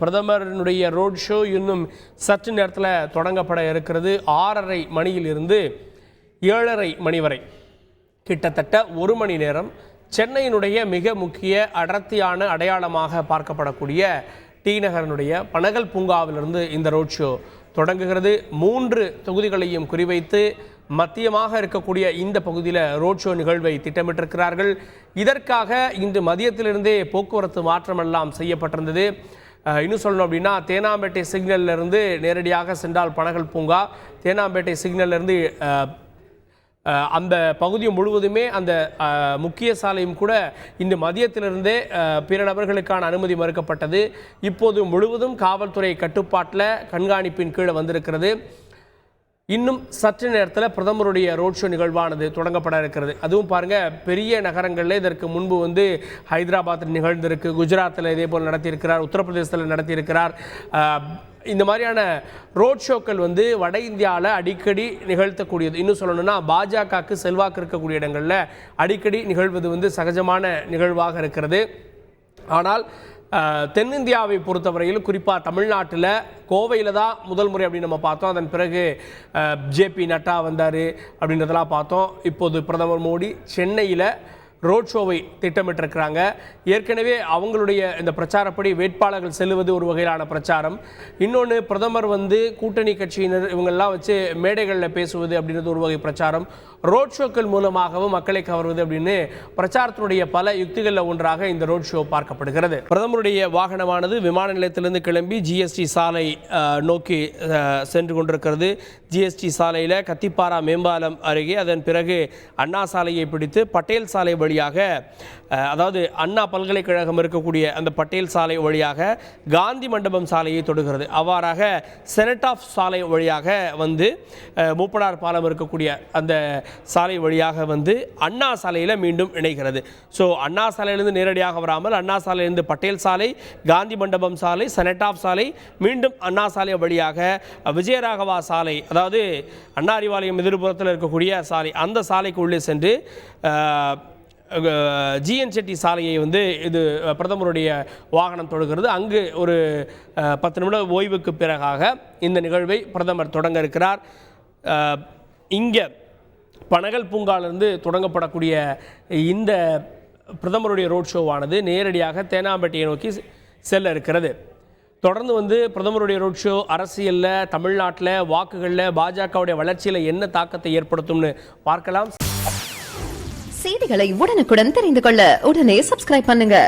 பிரதமருடைய road show இன்னும் சற்று நேரத்தில் தொடங்கப்பட இருக்கிறது. 6:30 மணியிலிருந்து 7:30 மணி வரை கிட்டத்தட்ட 1 மணி நேரம் சென்னையினுடைய மிக முக்கிய அடர்த்தியான அடையாளமாக பார்க்கப்படக்கூடிய டி நகரனுடைய பனகல் பூங்காவிலிருந்து இந்த ரோட் ஷோ தொடங்குகிறது. 3 தொகுதிகளையும் குறிவைத்து மத்தியமாக இருக்கக்கூடிய இந்த பகுதியில் ரோட் ஷோ நிகழ்வை திட்டமிட்டிருக்கிறார்கள். இதற்காக இன்று மதியத்திலிருந்தே போக்குவரத்து மாற்றமெல்லாம் செய்யப்பட்டிருந்தது. இன்னும் சொல்லணும் அப்படின்னா தேனாம்பேட்டை சிக்னல்லிருந்து நேரடியாக சென்றால் பனகல் பூங்கா, தேனாம்பேட்டை சிக்னல்லிருந்து அந்த பகுதி முழுவதுமே அந்த முக்கிய சாலையும் கூட இன்று மதியத்திலிருந்தே பிற நபர்களுக்கான அனுமதி மறுக்கப்பட்டது. இப்போது முழுவதும் காவல்துறை கட்டுப்பாட்டில் கண்காணிப்பின் கீழே வந்திருக்கிறது. இன்னும் சற்று நேரத்தில் பிரதமருடைய ரோட் ஷோ நிகழ்வானது தொடங்கப்பட இருக்கிறது. அதுவும் பாருங்கள், பெரிய நகரங்களில் இதற்கு முன்பு ஹைதராபாத்தில் நிகழ்ந்திருக்கு, குஜராத்தில் இதே போல் நடத்தியிருக்கிறார், உத்தரப்பிரதேசத்தில் நடத்தியிருக்கிறார். இந்த மாதிரியான ரோட் ஷோக்கள் வட இந்தியாவில் அடிக்கடி நிகழ்த்தக்கூடியது. இன்னும் சொல்லணும்னா பாஜகவுக்கு செல்வாக்கு இருக்கக்கூடிய இடங்களில் அடிக்கடி நிகழ்வது சகஜமான நிகழ்வாக இருக்கிறது. ஆனால் தென்னிந்தியாவை பொறுத்தவரையில் குறிப்பாக தமிழ்நாட்டில் கோவையில் தான் முதல் முறை அப்படின்னு நம்ம பார்த்தோம். அதன் பிறகு ஜேபி நட்டா வந்தார் அப்படின்றதெல்லாம் பார்த்தோம். இப்போது பிரதமர் மோடி சென்னையில் ரோட் ஷோவை திட்டமிட்டிருக்கிறாங்க. ஏற்கனவே அவங்களுடைய இந்த பிரச்சாரப்படி வேட்பாளர்கள் செல்லுவது ஒரு வகையிலான பிரச்சாரம். இன்னொன்று பிரதமர் கூட்டணி கட்சியினர் இவங்கெல்லாம் வச்சு மேடைகளில் பேசுவது அப்படின்றது ஒரு வகை பிரச்சாரம். ரோட் ஷோக்கள் மூலமாகவும் மக்களை கவர்வது அப்படின்னு பிரச்சாரத்தினுடைய பல யுக்திகளில் ஒன்றாக இந்த ரோட் ஷோ பார்க்கப்படுகிறது. பிரதமருடைய வாகனமானது விமான நிலையத்திலிருந்து கிளம்பி ஜிஎஸ்டி சாலை நோக்கி சென்று கொண்டிருக்கிறது. ஜிஎஸ்டி சாலையில் கத்திப்பாரா மேம்பாலம் அருகே, அதன் பிறகு அண்ணா சாலையை பிடித்து பட்டேல் சாலை வழியாக, அதாவது அண்ணா பல்கலைக்கழகம் இருக்கக்கூடிய அந்த பட்டேல் சாலை வழியாக காந்தி மண்டபம் சாலையை தொடுகிறது. அவ்வாறாக செனட் ஆஃப் சாலை வழியாக மூப்பனார் பாலம் இருக்கக்கூடிய அந்த சாலை வழியாக அண்ணா சாலையில் மீண்டும் இணைகிறது. ஸோ அண்ணா சாலையிலிருந்து நேரடியாக வராமல் அண்ணா சாலையிலிருந்து பட்டேல் சாலை, காந்தி மண்டபம் சாலை, செனட் ஆஃப் சாலை, மீண்டும் அண்ணா சாலை வழியாக விஜயராகவா சாலை, அதாவது அண்ணா அறிவாலயம் எதிர்புறத்தில் இருக்கக்கூடிய சாலை, அந்த சாலைக்கு உள்ளே சென்று ஜிஎன் செட்டி சாலையை இது பிரதமருடைய வாகனம் தொடுகிறது. அங்கு ஒரு 10 நிமிட ஓய்வுக்கு பிறகாக இந்த நிகழ்வை பிரதமர் தொடங்க இருக்கிறார். இங்கே பனகல் பூங்காலிருந்து தொடங்கப்படக்கூடிய இந்த பிரதமருடைய ரோட் ஷோவானது நேரடியாக தேனாம்பேட்டையை நோக்கி செல்ல இருக்கிறது. தொடர்ந்து பிரதமருடைய ரோட் ஷோ அரசியலில், தமிழ்நாட்டில், வாக்குகளில், பாஜகவுடைய வளர்ச்சியில் என்ன தாக்கத்தை ஏற்படுத்தும்னு பார்க்கலாம். செய்திகளை உடனுக்குடன் தெரிந்து கொள்ள உடனே சப்ஸ்கிரைப் பண்ணுங்க.